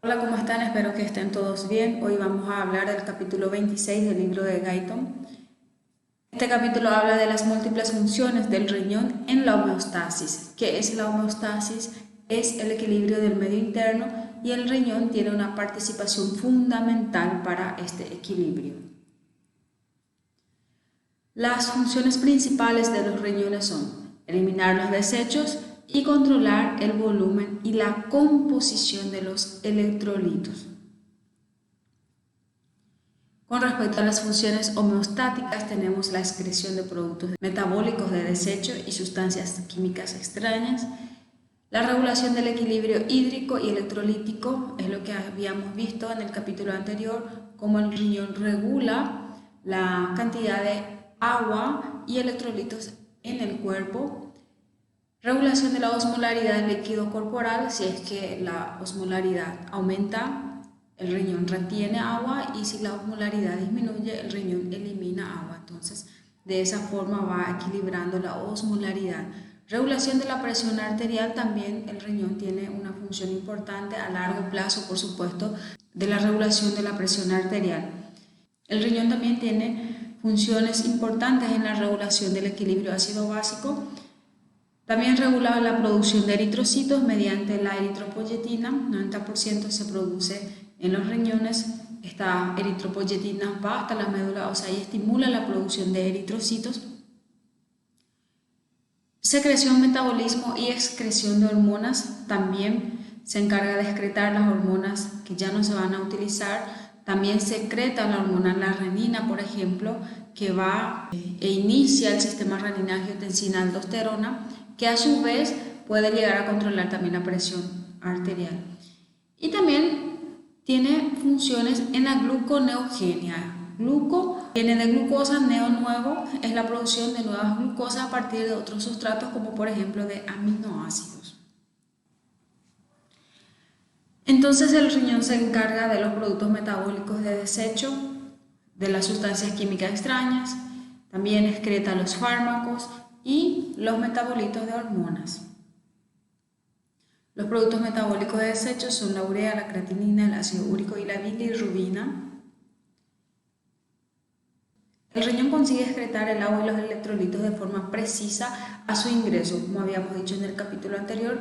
Hola, ¿cómo están? Espero que estén todos bien. Hoy vamos a hablar del capítulo 26 del libro de Guyton. Este capítulo habla de las múltiples funciones del riñón en la homeostasis. ¿Qué es la homeostasis? Es el equilibrio del medio interno y el riñón tiene una participación fundamental para este equilibrio. Las funciones principales de los riñones son eliminar los desechos y controlar el volumen y la composición de los electrolitos. Con respecto a las funciones homeostáticas, tenemos la excreción de productos metabólicos de desecho y sustancias químicas extrañas. La regulación del equilibrio hídrico y electrolítico es lo que habíamos visto en el capítulo anterior, cómo el riñón regula la cantidad de agua y electrolitos en el cuerpo. Regulación de la osmolaridad del líquido corporal, si es que la osmolaridad aumenta, el riñón retiene agua, y si la osmolaridad disminuye, el riñón elimina agua. Entonces, de esa forma va equilibrando la osmolaridad. Regulación de la presión arterial, también el riñón tiene una función importante a largo plazo, por supuesto, de la regulación de la presión arterial. El riñón también tiene funciones importantes en la regulación del equilibrio ácido básico. También regula la producción de eritrocitos mediante la eritropoyetina. 90% se produce en los riñones. Esta eritropoyetina va hasta la médula ósea y estimula la producción de eritrocitos. Secreción, metabolismo y excreción de hormonas. También se encarga de excretar las hormonas que ya no se van a utilizar. También secreta la hormona la renina, por ejemplo, que va e inicia el sistema renina-angiotensina-aldosterona, que a su vez puede llegar a controlar también la presión arterial. Y también tiene funciones en la gluconeogenia. Gluco viene de glucosa, neo nuevo, es la producción de nuevas glucosas a partir de otros sustratos, como por ejemplo de aminoácidos. Entonces el riñón se encarga de los productos metabólicos de desecho, de las sustancias químicas extrañas, también excreta los fármacos y los metabolitos de hormonas. Los productos metabólicos de desecho son la urea, la creatinina, el ácido úrico y la bilirrubina. El riñón consigue excretar el agua y los electrolitos de forma precisa a su ingreso, como habíamos dicho en el capítulo anterior.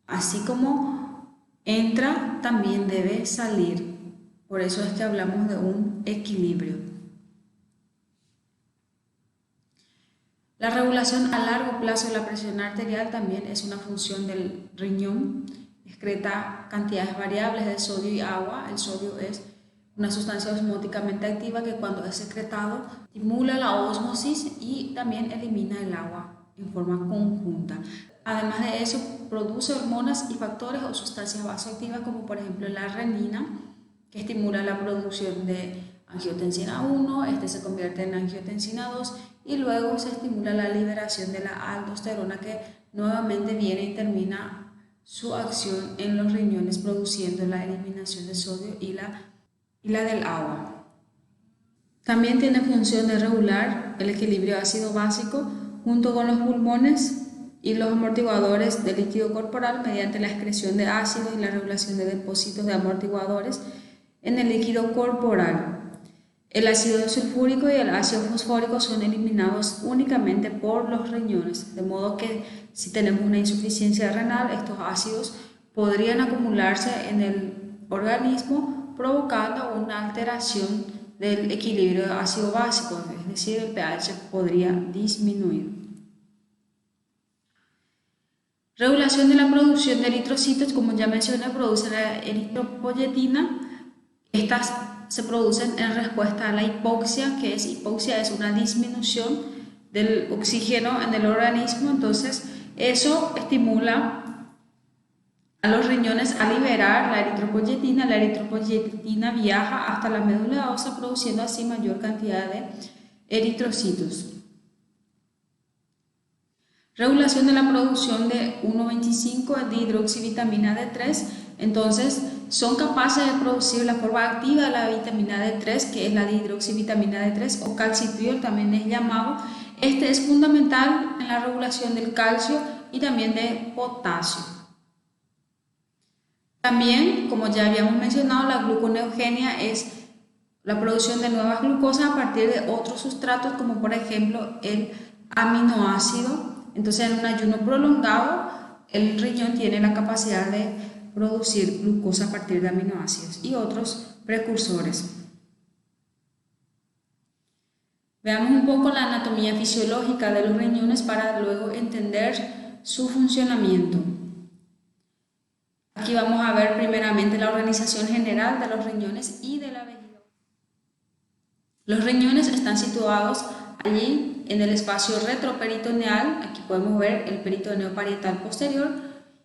Así como entra, también debe salir. Por eso es que hablamos de un equilibrio. La regulación a largo plazo de la presión arterial también es una función del riñón. Excreta cantidades variables de sodio y agua. El sodio es una sustancia osmóticamente activa que cuando es secretado estimula la ósmosis y también elimina el agua en forma conjunta. Además de eso, produce hormonas y factores o sustancias vasoactivas, como por ejemplo la renina, que estimula la producción de angiotensina 1, este se convierte en angiotensina 2 y luego se estimula la liberación de la aldosterona, que nuevamente viene y termina su acción en los riñones produciendo la eliminación de sodio y la del agua. También tiene función de regular el equilibrio ácido básico junto con los pulmones y los amortiguadores del líquido corporal mediante la excreción de ácidos y la regulación de depósitos de amortiguadores en el líquido corporal. El ácido sulfúrico y el ácido fosfórico son eliminados únicamente por los riñones, de modo que si tenemos una insuficiencia renal, estos ácidos podrían acumularse en el organismo provocando una alteración del equilibrio ácido básico, es decir, el pH podría disminuir. Regulación de la producción de eritrocitos, como ya mencioné, produce la eritropoyetina. Estas se producen en respuesta a la hipoxia, que es hipoxia, es una disminución del oxígeno en el organismo. Entonces eso estimula a los riñones a liberar la eritropoyetina viaja hasta la médula ósea, produciendo así mayor cantidad de eritrocitos. Regulación de la producción de 1,25 de hidroxivitamina D3. Entonces son capaces de producir la forma activa de la vitamina D3, que es la dihidroxivitamina D3 o calcitriol también es llamado. Este es fundamental en la regulación del calcio y también de potasio. También, como ya habíamos mencionado, la gluconeogenia es la producción de nuevas glucosas a partir de otros sustratos, como por ejemplo el aminoácido. Entonces, en un ayuno prolongado, el riñón tiene la capacidad de producir glucosa a partir de aminoácidos y otros precursores. Veamos un poco la anatomía fisiológica de los riñones para luego entender su funcionamiento. Aquí vamos a ver primeramente la organización general de los riñones y de la vejiga. Los riñones están situados allí en el espacio retroperitoneal. Aquí podemos ver el peritoneo parietal posterior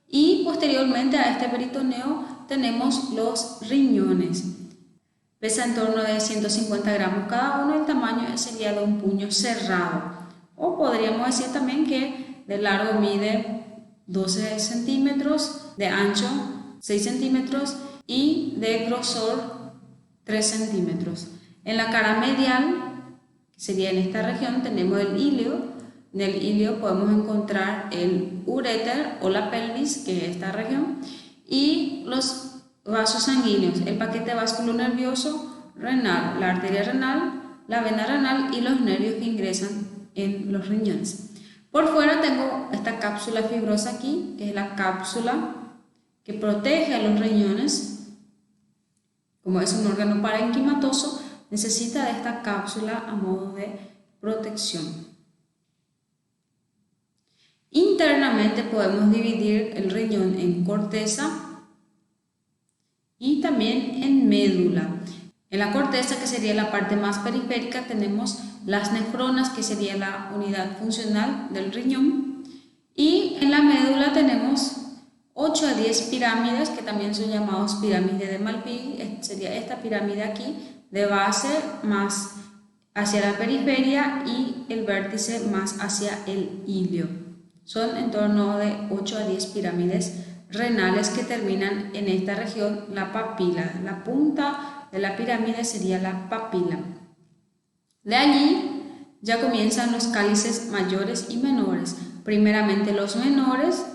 y posteriormente a este peritoneo tenemos los riñones. Pesa en torno de 150 gramos cada uno, el tamaño sería de un puño cerrado. O podríamos decir también que de largo mide 12 centímetros, de ancho 6 centímetros y de grosor 3 centímetros. En la cara medial, que sería en esta región, tenemos el ilio. En el ilio podemos encontrar el uréter o la pelvis, que es esta región, y los vasos sanguíneos, el paquete vasculonervioso renal, la arteria renal, la vena renal y los nervios que ingresan en los riñones. Por fuera tengo esta cápsula fibrosa aquí, que es la cápsula que protege a los riñones. Como es un órgano parenquimatoso, necesita de esta cápsula a modo de protección. Internamente podemos dividir el riñón en corteza y también en médula. En la corteza, que sería la parte más periférica, tenemos las nefronas, que sería la unidad funcional del riñón, y en la médula tenemos 8 a 10 pirámides, que también son llamados pirámides de Malpighi. Sería esta pirámide aquí, de base más hacia la periferia y el vértice más hacia el ilio. Son en torno de 8 a 10 pirámides renales que terminan en esta región, la papila. La punta de la pirámide sería la papila. De allí ya comienzan los cálices mayores y menores. Primeramente los menores,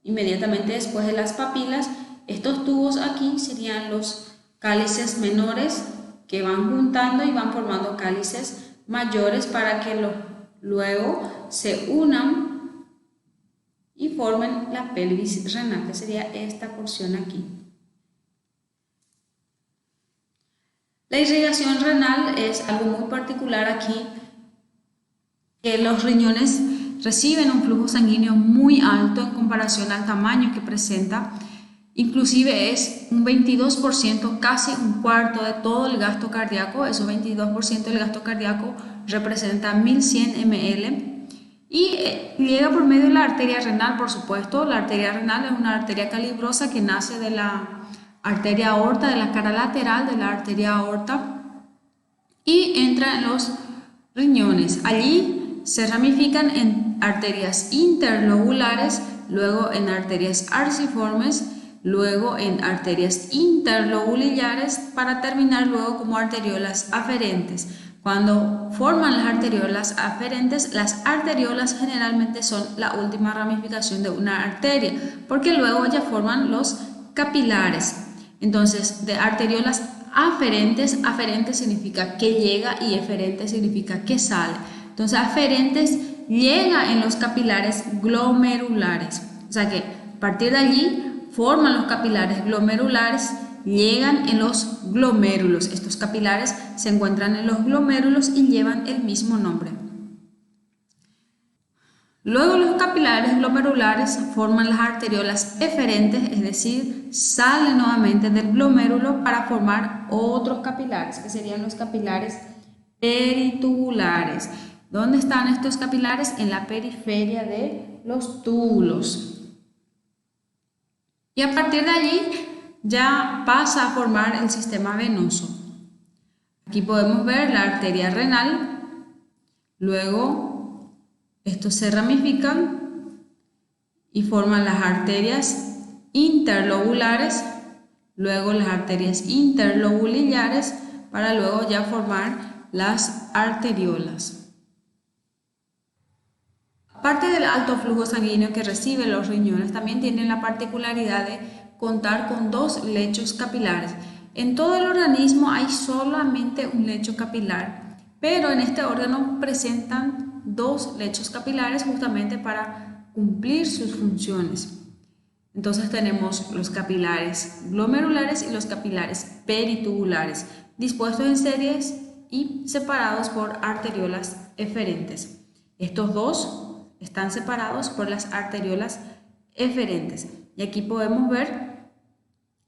inmediatamente después de las papilas. Estos tubos aquí serían los cálices menores que van juntando y van formando cálices mayores para que luego se unan y formen la pelvis renal, que sería esta porción aquí. La irrigación renal es algo muy particular aquí, que los riñones reciben un flujo sanguíneo muy alto en comparación al tamaño que presenta. Inclusive es un 22%, casi un cuarto de todo el gasto cardíaco. Eso 22% del gasto cardíaco representa 1100 ml. Y llega por medio de la arteria renal, por supuesto. La arteria renal es una arteria calibrosa que nace de la arteria aorta, de la cara lateral de la arteria aorta, y entra en los riñones. Allí se ramifican en arterias interlobulares, luego en arterias arciformes, luego en arterias interlobulillares, para terminar luego como arteriolas aferentes. Cuando forman las arteriolas generalmente son la última ramificación de una arteria, porque luego ya forman los capilares. Entonces, de arteriolas aferentes, aferente significa que llega y eferente significa que sale. Entonces, aferentes llega en los capilares glomerulares. O sea que a partir de allí forman los capilares glomerulares, llegan en los glomérulos. Estos capilares se encuentran en los glomérulos y llevan el mismo nombre. Luego los capilares glomerulares forman las arteriolas eferentes, es decir, salen nuevamente del glomérulo para formar otros capilares, que serían los capilares peritubulares. ¿Dónde están estos capilares? En la periferia de los túbulos. Y a partir de allí ya pasa a formar el sistema venoso. Aquí podemos ver la arteria renal, luego estos se ramifican y forman las arterias interlobulares, luego las arterias interlobulillares, para luego ya formar las arteriolas. Aparte del alto flujo sanguíneo que reciben los riñones, también tienen la particularidad de contar con 2 lechos capilares. En todo el organismo hay solamente un lecho capilar, pero en este órgano presentan 2 lechos capilares justamente para cumplir sus funciones. Entonces tenemos los capilares glomerulares y los capilares peritubulares, dispuestos en series y separados por arteriolas eferentes. Estos dos están separados por las arteriolas eferentes. Y aquí podemos ver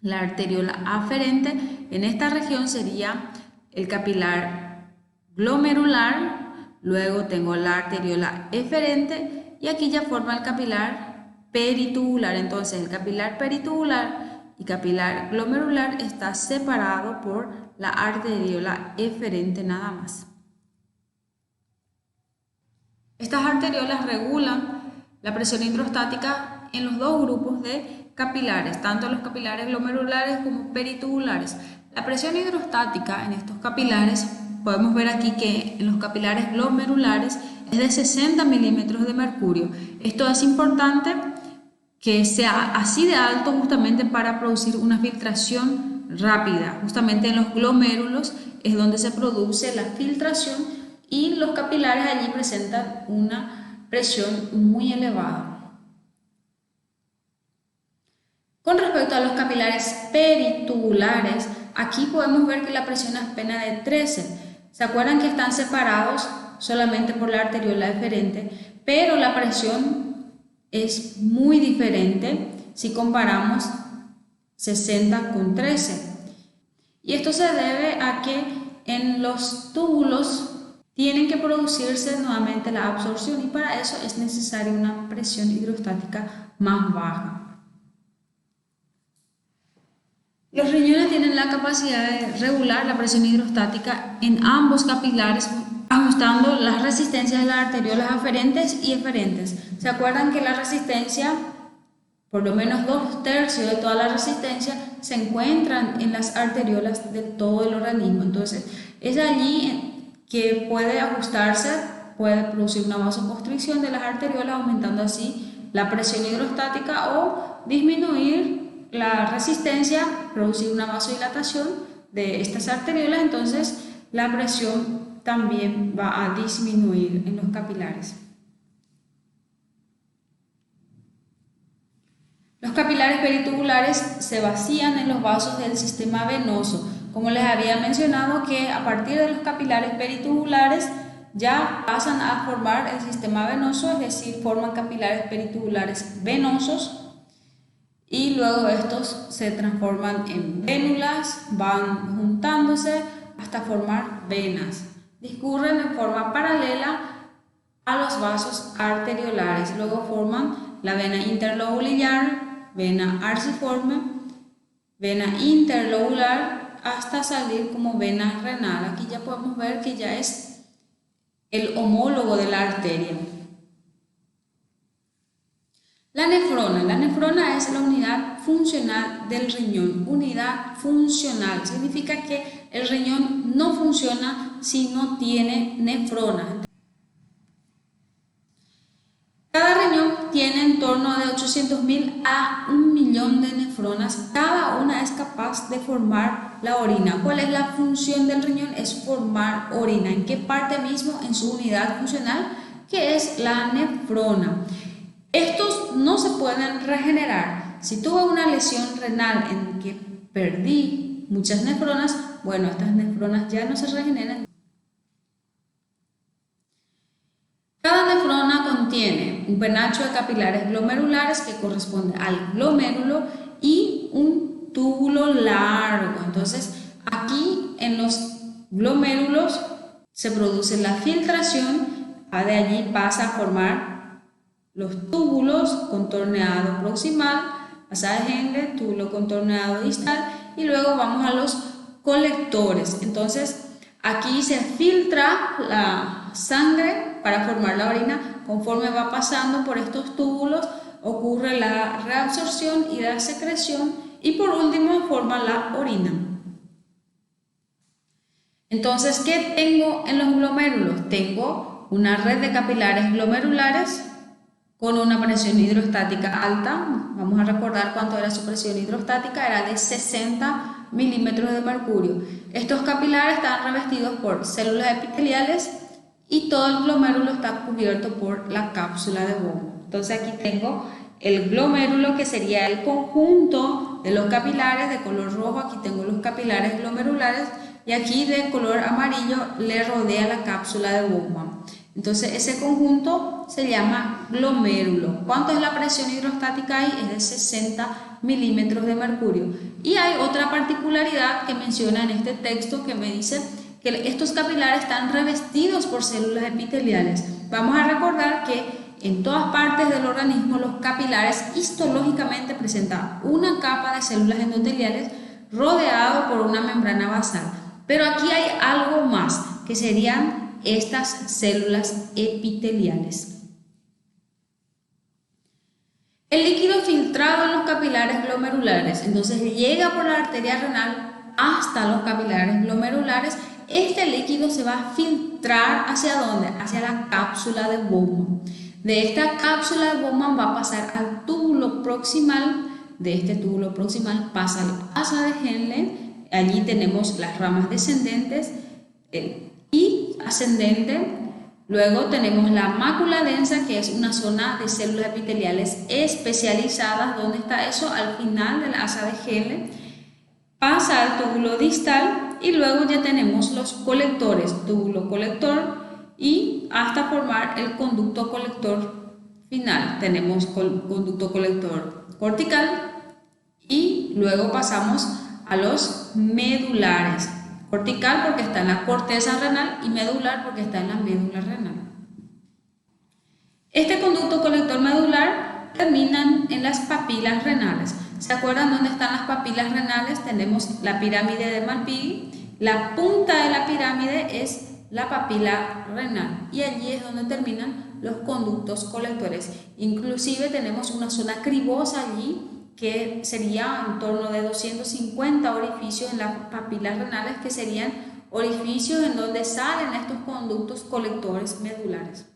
la arteriola aferente. En esta región sería el capilar glomerular, luego tengo la arteriola eferente y aquí ya forma el capilar peritubular. Entonces el capilar peritubular y capilar glomerular está separado por la arteriola eferente nada más. Estas arteriolas regulan la presión hidrostática en los 2 grupos de capilares, tanto los capilares glomerulares como peritubulares. La presión hidrostática en estos capilares, podemos ver aquí que en los capilares glomerulares es de 60 milímetros de mercurio. Esto es importante que sea así de alto justamente para producir una filtración rápida. Justamente en los glomérulos es donde se produce la filtración y los capilares allí presentan una presión muy elevada. Con respecto a los capilares peritubulares, aquí podemos ver que la presión es apenas de 13. ¿Se acuerdan que están separados solamente por la arteriola eferente? Pero la presión es muy diferente si comparamos 60 con 13. Y esto se debe a que en los túbulos tienen que producirse nuevamente la absorción y para eso es necesaria una presión hidrostática más baja. Los riñones tienen la capacidad de regular la presión hidrostática en ambos capilares, ajustando las resistencias de las arteriolas aferentes y eferentes. ¿Se acuerdan que la resistencia, por lo menos 2/3 de toda la resistencia, se encuentran en las arteriolas de todo el organismo? Entonces, es allí que puede ajustarse, puede producir una vasoconstricción de las arteriolas, aumentando así la presión hidrostática o disminuir la resistencia, producir una vasodilatación de estas arteriolas. Entonces, la presión también va a disminuir en los capilares. Los capilares peritubulares se vacían en los vasos del sistema venoso. Como les había mencionado que a partir de los capilares peritubulares ya pasan a formar el sistema venoso, es decir, forman capilares peritubulares venosos y luego estos se transforman en vénulas, van juntándose hasta formar venas. Discurren en forma paralela a los vasos arteriolares, luego forman la vena interlobular, vena arciforme, vena interlobular, hasta salir como vena renal. Aquí ya podemos ver que ya es el homólogo de la arteria. La nefrona es la unidad funcional del riñón. Unidad funcional significa que el riñón no funciona si no tiene nefrona. Cada riñón tiene en torno de 800.000 a 1.000.000 de nefronas. Cada una es capaz de formar la orina. ¿Cuál es la función del riñón? Es formar orina. ¿En qué parte mismo? En su unidad funcional, que es la nefrona. Estos no se pueden regenerar. Si tuve una lesión renal en que perdí muchas nefronas, bueno, estas nefronas ya no se regeneran. Cada nefrona contiene un penacho de capilares glomerulares que corresponde al glomérulo y un túbulo largo. Entonces, aquí en los glomérulos se produce la filtración, de allí pasa a formar los túbulos, contorneado proximal, pasada de Henle, túbulo contorneado distal y luego vamos a los colectores. Entonces, aquí se filtra la sangre para formar la orina. Conforme va pasando por estos túbulos ocurre la reabsorción y la secreción y por último forma la orina. Entonces, ¿qué tengo en los glomérulos? Tengo una red de capilares glomerulares con una presión hidrostática alta. Vamos a recordar cuánto era su presión hidrostática, era de 60 milímetros de mercurio. Estos capilares están revestidos por células epiteliales y todo el glomérulo está cubierto por la cápsula de Bowman. Entonces aquí tengo el glomérulo, que sería el conjunto de los capilares de color rojo. Aquí tengo los capilares glomerulares y aquí de color amarillo le rodea la cápsula de Bowman. Entonces ese conjunto se llama glomérulo. ¿Cuánto es la presión hidrostática ahí? Es de 60 milímetros de mercurio. Y hay otra particularidad que menciona en este texto que me dice que estos capilares están revestidos por células epiteliales. Vamos a recordar que en todas partes del organismo los capilares histológicamente presentan una capa de células endoteliales rodeado por una membrana basal. Pero aquí hay algo más, que serían estas células epiteliales. El líquido filtrado en los capilares glomerulares, entonces llega por la arteria renal hasta los capilares glomerulares. Este líquido se va a filtrar ¿hacia dónde? Hacia la cápsula de Bowman. De esta cápsula de Bowman va a pasar al túbulo proximal. De este túbulo proximal pasa al asa de Henle. Allí tenemos las ramas descendentes y ascendente. Luego tenemos la mácula densa, que es una zona de células epiteliales especializadas. ¿Dónde está eso? Al final del asa de Henle. Pasa al túbulo distal y luego ya tenemos los colectores, túbulo colector, y hasta formar el conducto colector final. Tenemos conducto colector cortical y luego pasamos a los medulares. Cortical porque está en la corteza renal y medular porque está en la médula renal. Este conducto colector medular termina en las papilas renales. ¿Se acuerdan dónde están las papilas renales? Tenemos la pirámide de Malpighi. La punta de la pirámide es la papila renal y allí es donde terminan los conductos colectores. Inclusive tenemos una zona cribosa allí que sería en torno de 250 orificios en las papilas renales, que serían orificios en donde salen estos conductos colectores medulares.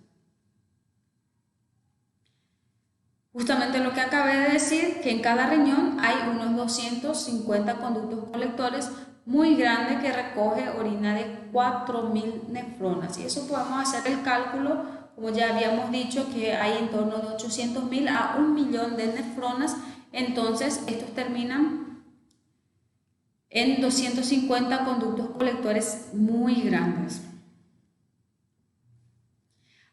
Justamente lo que acabé de decir, que en cada riñón hay unos 250 conductos colectores muy grande que recoge orina de 4.000 nefronas, y eso podemos hacer el cálculo, como ya habíamos dicho, que hay en torno de 800.000 a 1.000.000 de nefronas. Entonces estos terminan en 250 conductos colectores muy grandes.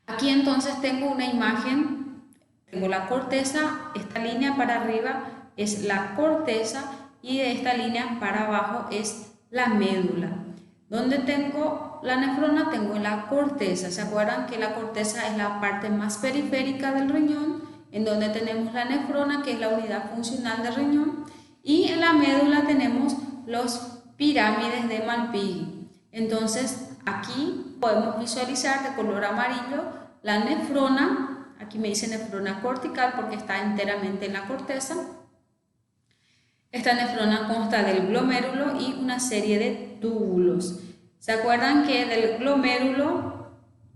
Aquí entonces tengo una imagen, tengo la corteza, esta línea para arriba es la corteza y de esta línea para abajo es la médula. ¿Dónde tengo la nefrona? Tengo en la corteza. ¿Se acuerdan que la corteza es la parte más periférica del riñón, en donde tenemos la nefrona, que es la unidad funcional del riñón? Y en la médula tenemos los pirámides de Malpighi. Entonces aquí podemos visualizar de color amarillo la nefrona. Aquí me dice nefrona cortical porque está enteramente en la corteza. Esta nefrona consta del glomérulo y una serie de túbulos. ¿Se acuerdan que del glomérulo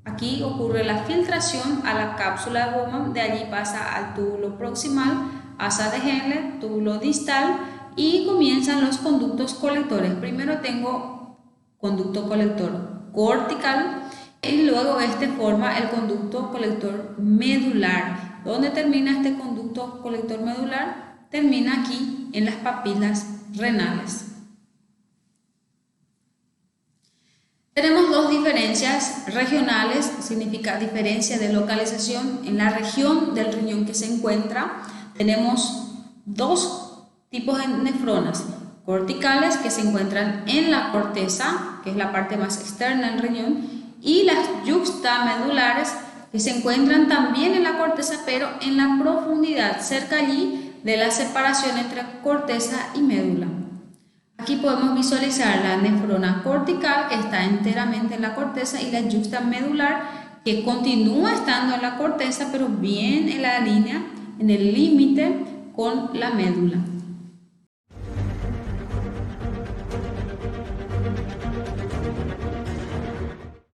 aquí ocurre la filtración a la cápsula de Bowman? De allí pasa al túbulo proximal, asa de Henle, túbulo distal, y comienzan los conductos colectores. Primero tengo conducto colector cortical y luego este forma el conducto colector medular. ¿Dónde termina este conducto colector medular? Termina aquí en las papilas renales. Tenemos dos diferencias regionales, significa diferencia de localización. En la región del riñón que se encuentra tenemos dos tipos de nefronas: corticales, que se encuentran en la corteza, que es la parte más externa del riñón, y las yuxtamedulares, que se encuentran también en la corteza, pero en la profundidad, cerca allí de la separación entre corteza y médula. Aquí podemos visualizar la nefrona cortical, que está enteramente en la corteza, y la yuxtamedular, que continúa estando en la corteza, pero bien en la línea, en el límite con la médula.